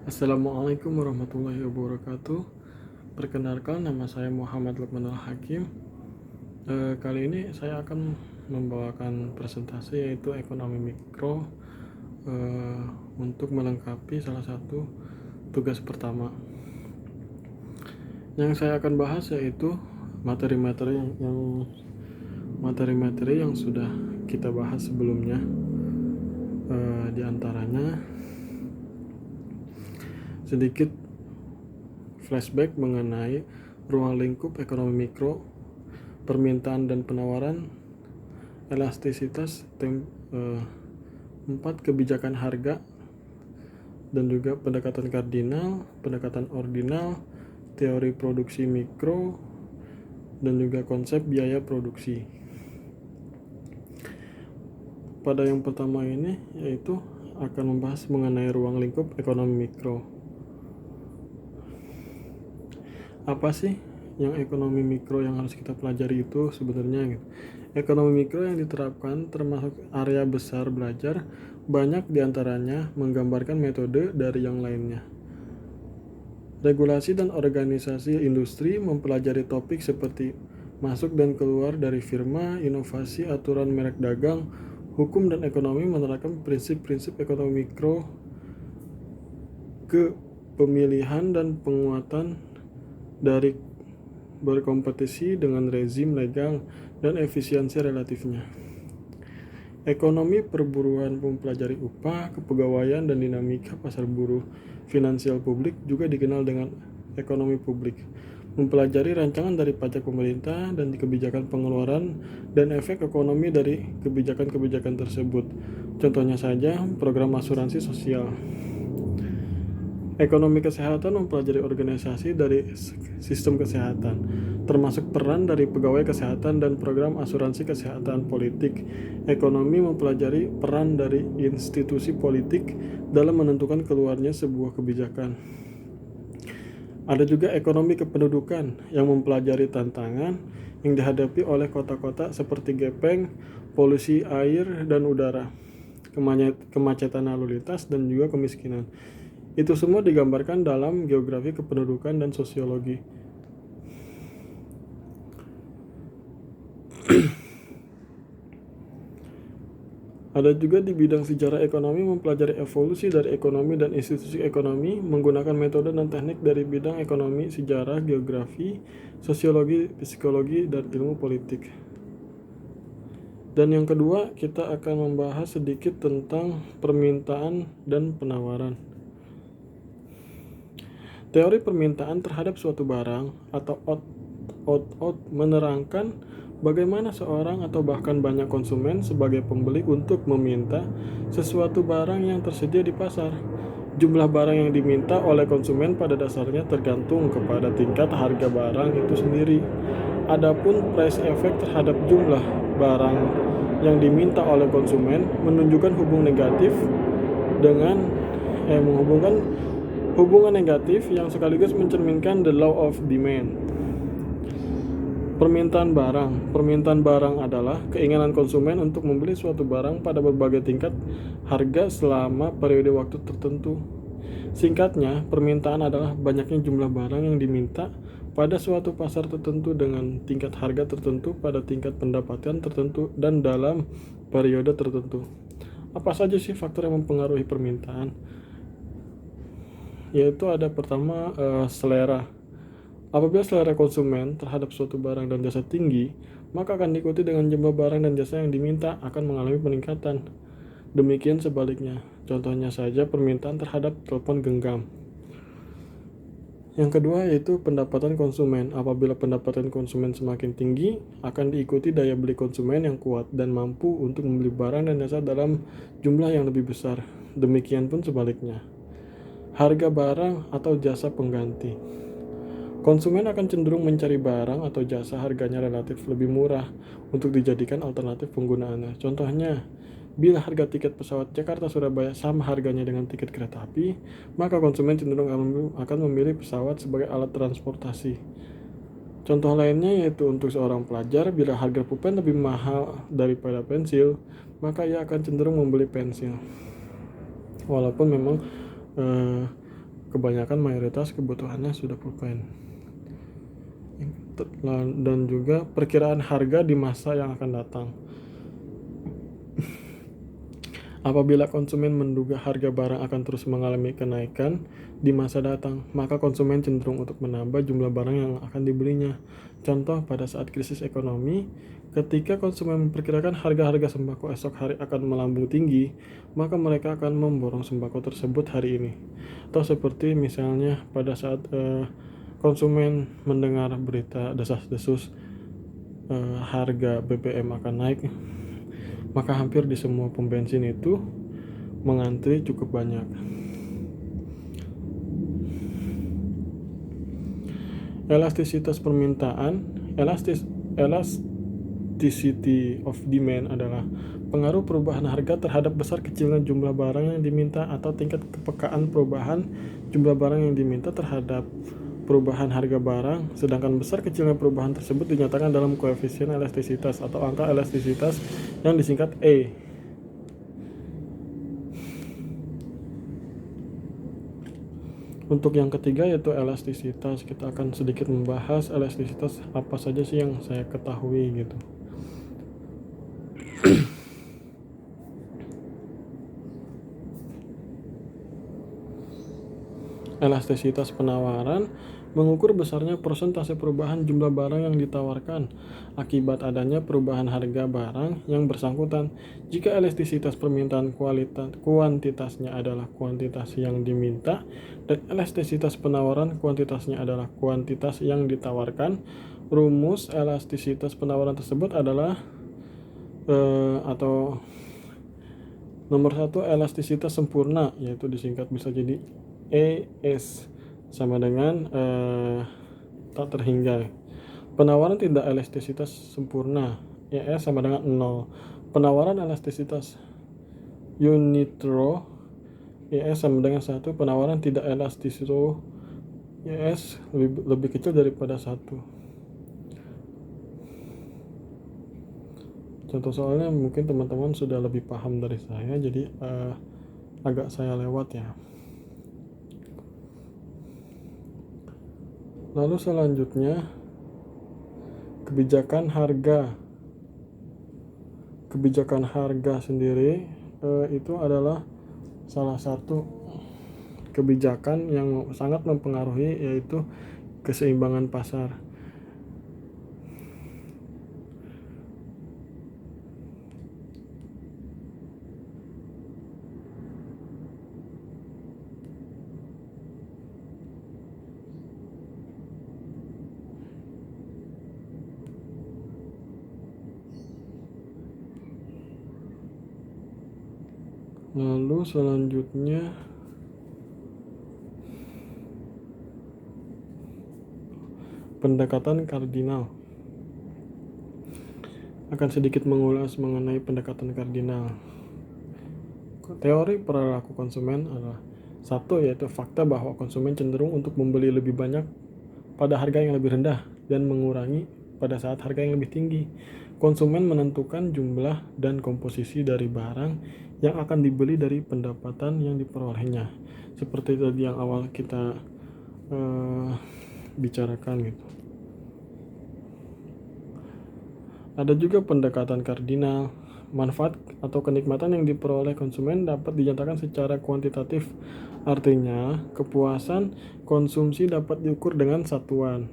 Assalamualaikum warahmatullahi wabarakatuh. Perkenalkan, nama saya Muhammad Lukmanul Hakim. Kali ini saya akan membawakan presentasi yaitu ekonomi mikro untuk melengkapi salah satu tugas pertama. Yang saya akan bahas yaitu materi-materi yang sudah kita bahas sebelumnya. Di antaranya sedikit flashback mengenai ruang lingkup ekonomi mikro, permintaan dan penawaran, elastisitas, 4 kebijakan harga, dan juga pendekatan kardinal, pendekatan ordinal, teori produksi mikro, dan juga konsep biaya produksi. Pada yang pertama ini yaitu akan membahas mengenai ruang lingkup ekonomi mikro. Apa sih yang ekonomi mikro yang harus kita pelajari itu sebenarnya gitu. Ekonomi mikro yang diterapkan termasuk area besar belajar, banyak diantaranya menggambarkan metode dari yang lainnya. Regulasi dan organisasi industri mempelajari topik seperti masuk dan keluar dari firma, inovasi, aturan merek dagang, hukum dan ekonomi menerapkan prinsip-prinsip ekonomi mikro ke pemilihan dan penguatan dari berkompetisi dengan rezim legal dan efisiensi relatifnya. Ekonomi perburuan mempelajari upah, kepegawaian, dan dinamika pasar buruh. Finansial publik juga dikenal dengan ekonomi publik, mempelajari rancangan dari pajak pemerintah dan kebijakan pengeluaran dan efek ekonomi dari kebijakan-kebijakan tersebut. Contohnya saja program asuransi sosial. Ekonomi kesehatan mempelajari organisasi dari sistem kesehatan, termasuk peran dari pegawai kesehatan dan program asuransi kesehatan politik. Ekonomi mempelajari peran dari institusi politik dalam menentukan keluarnya sebuah kebijakan. Ada juga ekonomi kependudukan yang mempelajari tantangan yang dihadapi oleh kota-kota seperti gepeng, polusi air dan udara, kemacetan lalu lintas, dan juga kemiskinan. Itu semua digambarkan dalam geografi kependudukan dan sosiologi. Ada juga di bidang sejarah ekonomi mempelajari evolusi dari ekonomi dan institusi ekonomi menggunakan metode dan teknik dari bidang ekonomi, sejarah, geografi, sosiologi, psikologi, dan ilmu politik. Dan yang kedua, kita akan membahas sedikit tentang permintaan dan penawaran. Teori permintaan terhadap suatu barang atau out menerangkan bagaimana seorang atau bahkan banyak konsumen sebagai pembeli untuk meminta sesuatu barang yang tersedia di pasar. Jumlah barang yang diminta oleh konsumen pada dasarnya tergantung kepada tingkat harga barang itu sendiri. Adapun price effect terhadap jumlah barang yang diminta oleh konsumen menunjukkan menghubungkan hubungan negatif yang sekaligus mencerminkan the law of demand. Permintaan barang adalah keinginan konsumen untuk membeli suatu barang pada berbagai tingkat harga selama periode waktu tertentu. Singkatnya, permintaan adalah banyaknya jumlah barang yang diminta pada suatu pasar tertentu dengan tingkat harga tertentu pada tingkat pendapatan tertentu dan dalam periode tertentu. Apa saja sih faktor yang mempengaruhi permintaan? Yaitu ada pertama selera. Apabila selera konsumen terhadap suatu barang dan jasa tinggi, maka akan diikuti dengan jumlah barang dan jasa yang diminta akan mengalami peningkatan. Demikian sebaliknya. Contohnya saja permintaan terhadap telepon genggam. Yang kedua yaitu pendapatan konsumen. Apabila pendapatan konsumen semakin tinggi, akan diikuti daya beli konsumen yang kuat dan mampu untuk membeli barang dan jasa dalam jumlah yang lebih besar. Demikian pun sebaliknya. Harga barang atau jasa pengganti. Konsumen akan cenderung mencari barang atau jasa harganya relatif lebih murah untuk dijadikan alternatif penggunaannya. Contohnya, bila harga tiket pesawat Jakarta-Surabaya sama harganya dengan tiket kereta api, maka konsumen cenderung akan memilih pesawat sebagai alat transportasi. Contoh lainnya yaitu untuk seorang pelajar, bila harga pulpen lebih mahal daripada pensil, maka ia akan cenderung membeli pensil. Walaupun memang kebanyakan mayoritas kebutuhannya sudah pulpen. Dan juga perkiraan harga di masa yang akan datang. Apabila konsumen menduga harga barang akan terus mengalami kenaikan di masa datang, maka konsumen cenderung untuk menambah jumlah barang yang akan dibelinya. Contoh, pada saat krisis ekonomi, ketika konsumen memperkirakan harga-harga sembako esok hari akan melambung tinggi, maka mereka akan memborong sembako tersebut hari ini. Atau seperti misalnya pada saat konsumen mendengar berita desas-desus harga BBM akan naik, maka hampir di semua pom bensin itu mengantri cukup banyak. Elastisitas permintaan, elasticity of demand adalah pengaruh perubahan harga terhadap besar kecilnya jumlah barang yang diminta atau tingkat kepekaan perubahan jumlah barang yang diminta terhadap perubahan harga barang, sedangkan besar kecilnya perubahan tersebut dinyatakan dalam koefisien elastisitas atau angka elastisitas yang disingkat E. Untuk yang ketiga yaitu elastisitas, kita akan sedikit membahas elastisitas apa saja sih yang saya ketahui gitu. Elastisitas penawaran mengukur besarnya persentase perubahan jumlah barang yang ditawarkan akibat adanya perubahan harga barang yang bersangkutan. Jika elastisitas permintaan kuantitasnya adalah kuantitas yang diminta dan elastisitas penawaran kuantitasnya adalah kuantitas yang ditawarkan, rumus elastisitas penawaran tersebut adalah atau nomor 1 elastisitas sempurna, yaitu disingkat bisa jadi ES, sama dengan tak terhingga. Penawaran tidak elastisitas sempurna, ES sama dengan 0. Penawaran elastisitas unitro, ES sama dengan 1. Penawaran tidak elastisitas, ES lebih kecil daripada 1. Contoh soalnya mungkin teman-teman sudah lebih paham dari saya, jadi agak saya lewat ya. Lalu selanjutnya kebijakan harga. Kebijakan harga sendiri itu adalah salah satu kebijakan yang sangat mempengaruhi, yaitu keseimbangan pasar. Lalu selanjutnya pendekatan kardinal. Akan sedikit mengulas mengenai pendekatan kardinal. Teori perilaku konsumen adalah 1, yaitu fakta bahwa konsumen cenderung untuk membeli lebih banyak pada harga yang lebih rendah dan mengurangi pada saat harga yang lebih tinggi. Konsumen menentukan jumlah dan komposisi dari barang yang akan dibeli dari pendapatan yang diperolehnya. Seperti tadi yang awal kita bicarakan gitu. Ada juga pendekatan kardinal. Manfaat atau kenikmatan yang diperoleh konsumen dapat dinyatakan secara kuantitatif. Artinya, kepuasan konsumsi dapat diukur dengan satuan.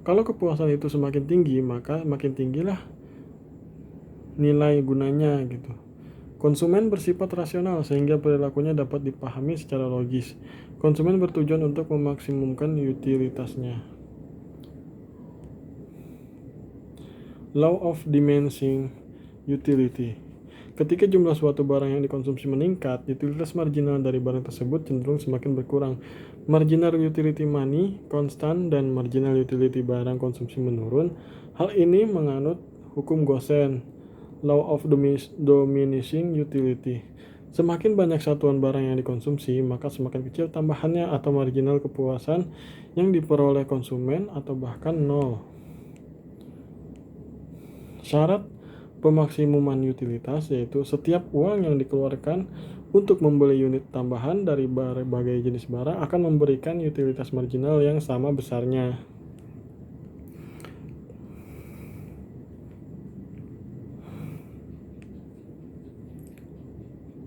Kalau kepuasan itu semakin tinggi, maka makin tinggilah nilai gunanya gitu. Konsumen bersifat rasional sehingga perilakunya dapat dipahami secara logis. Konsumen bertujuan untuk memaksimumkan utilitasnya. Law of diminishing utility. Ketika jumlah suatu barang yang dikonsumsi meningkat, utilitas marginal dari barang tersebut cenderung semakin berkurang. Marginal utility money konstan dan marginal utility barang konsumsi menurun. Hal ini menganut hukum Gosen, law of diminishing utility. Semakin banyak satuan barang yang dikonsumsi, maka semakin kecil tambahannya atau marginal kepuasan yang diperoleh konsumen atau bahkan nol. Syarat pemaksimuman utilitas yaitu setiap uang yang dikeluarkan untuk membeli unit tambahan dari berbagai jenis barang akan memberikan utilitas marginal yang sama besarnya.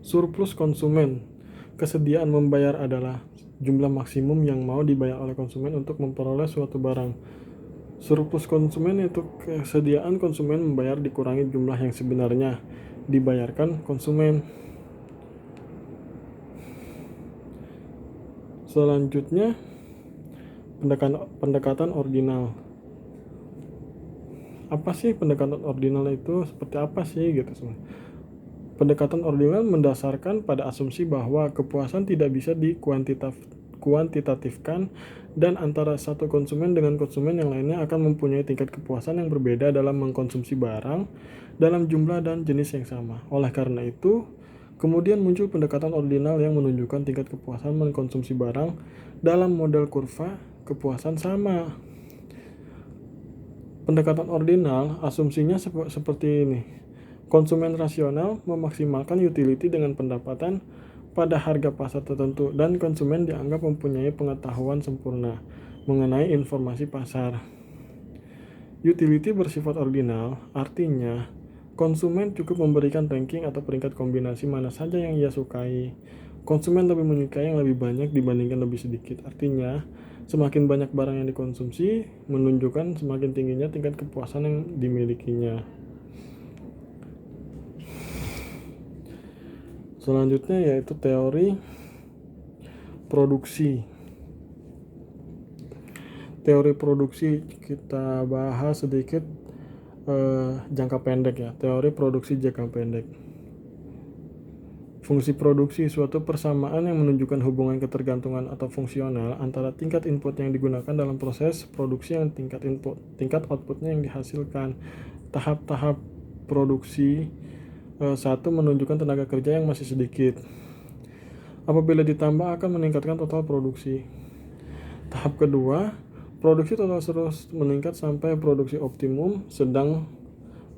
Surplus konsumen. Kesediaan membayar adalah jumlah maksimum yang mau dibayar oleh konsumen untuk memperoleh suatu barang. Surplus konsumen itu kesediaan konsumen membayar dikurangi jumlah yang sebenarnya dibayarkan konsumen. Selanjutnya, pendekatan ordinal. Apa sih pendekatan ordinal itu? Seperti apa sih gitu sebenarnya? Pendekatan ordinal mendasarkan pada asumsi bahwa kepuasan tidak bisa kuantitatifkan dan antara satu konsumen dengan konsumen yang lainnya akan mempunyai tingkat kepuasan yang berbeda dalam mengkonsumsi barang dalam jumlah dan jenis yang sama. Oleh karena itu, kemudian muncul pendekatan ordinal yang menunjukkan tingkat kepuasan mengkonsumsi barang dalam model kurva kepuasan sama. Pendekatan ordinal asumsinya seperti ini. Konsumen rasional memaksimalkan utility dengan pendapatan pada harga pasar tertentu dan konsumen dianggap mempunyai pengetahuan sempurna mengenai informasi pasar. Utility bersifat ordinal artinya konsumen cukup memberikan ranking atau peringkat kombinasi mana saja yang ia sukai. Konsumen lebih menyukai yang lebih banyak dibandingkan lebih sedikit. Artinya, semakin banyak barang yang dikonsumsi menunjukkan semakin tingginya tingkat kepuasan yang dimilikinya. Selanjutnya yaitu teori produksi. Teori produksi kita bahas sedikit jangka pendek ya. Teori produksi jangka pendek. Fungsi produksi suatu persamaan yang menunjukkan hubungan ketergantungan atau fungsional antara tingkat input yang digunakan dalam proses produksi dan tingkat outputnya yang dihasilkan. Tahap-tahap produksi. Satu, menunjukkan tenaga kerja yang masih sedikit. Apabila ditambah akan meningkatkan total produksi. Tahap kedua, produksi total terus meningkat sampai produksi optimum, sedang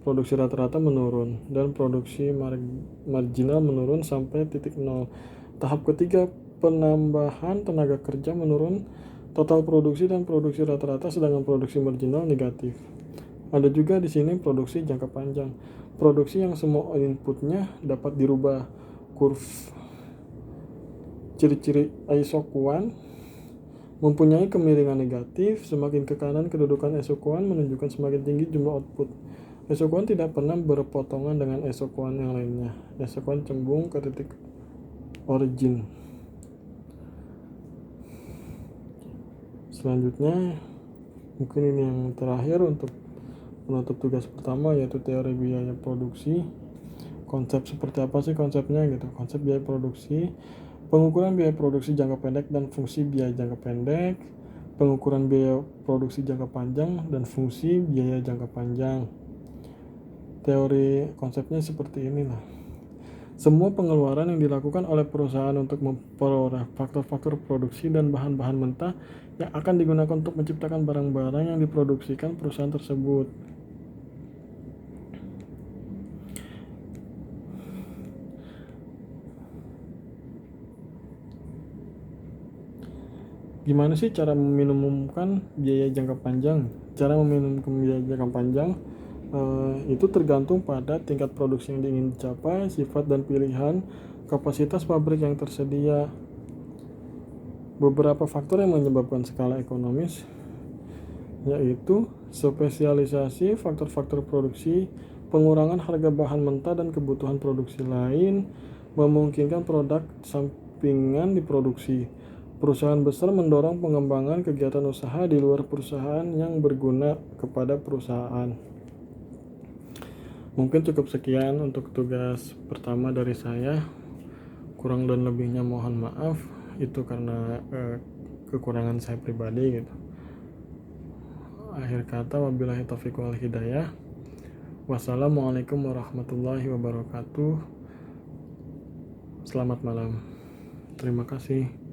produksi rata-rata menurun dan produksi marginal menurun sampai titik nol. Tahap ketiga, penambahan tenaga kerja menurun total produksi dan produksi rata-rata, sedangkan produksi marginal negatif. Ada juga di sini produksi jangka panjang. Produksi yang semua inputnya dapat dirubah. Ciri-ciri isokuan mempunyai kemiringan negatif. Semakin ke kanan kedudukan isokuan menunjukkan semakin tinggi jumlah output. Isokuan tidak pernah berpotongan dengan isokuan yang lainnya. Isokuan cembung ke titik origin. Selanjutnya, mungkin ini yang terakhir untuk penutup tugas pertama, yaitu teori biaya produksi. Konsep seperti apa sih konsepnya gitu? Konsep biaya produksi, pengukuran biaya produksi jangka pendek dan fungsi biaya jangka pendek, pengukuran biaya produksi jangka panjang dan fungsi biaya jangka panjang. Teori konsepnya seperti inilah. Semua pengeluaran yang dilakukan oleh perusahaan untuk memperoleh faktor-faktor produksi dan bahan-bahan mentah yang akan digunakan untuk menciptakan barang-barang yang diproduksikan perusahaan tersebut. Gimana sih cara meminimumkan biaya jangka panjang? Cara meminimumkan biaya jangka panjang itu tergantung pada tingkat produksi yang ingin dicapai, sifat dan pilihan, kapasitas pabrik yang tersedia. Beberapa faktor yang menyebabkan skala ekonomis yaitu spesialisasi faktor-faktor produksi, pengurangan harga bahan mentah dan kebutuhan produksi lain, memungkinkan produk sampingan diproduksi. Perusahaan besar mendorong pengembangan kegiatan usaha di luar perusahaan yang berguna kepada perusahaan. Mungkin cukup sekian untuk tugas pertama dari saya. Kurang dan lebihnya mohon maaf. Itu karena kekurangan saya pribadi gitu. Akhir kata, wabillahi taufiq wal hidayah. Wassalamualaikum warahmatullahi wabarakatuh. Selamat malam. Terima kasih.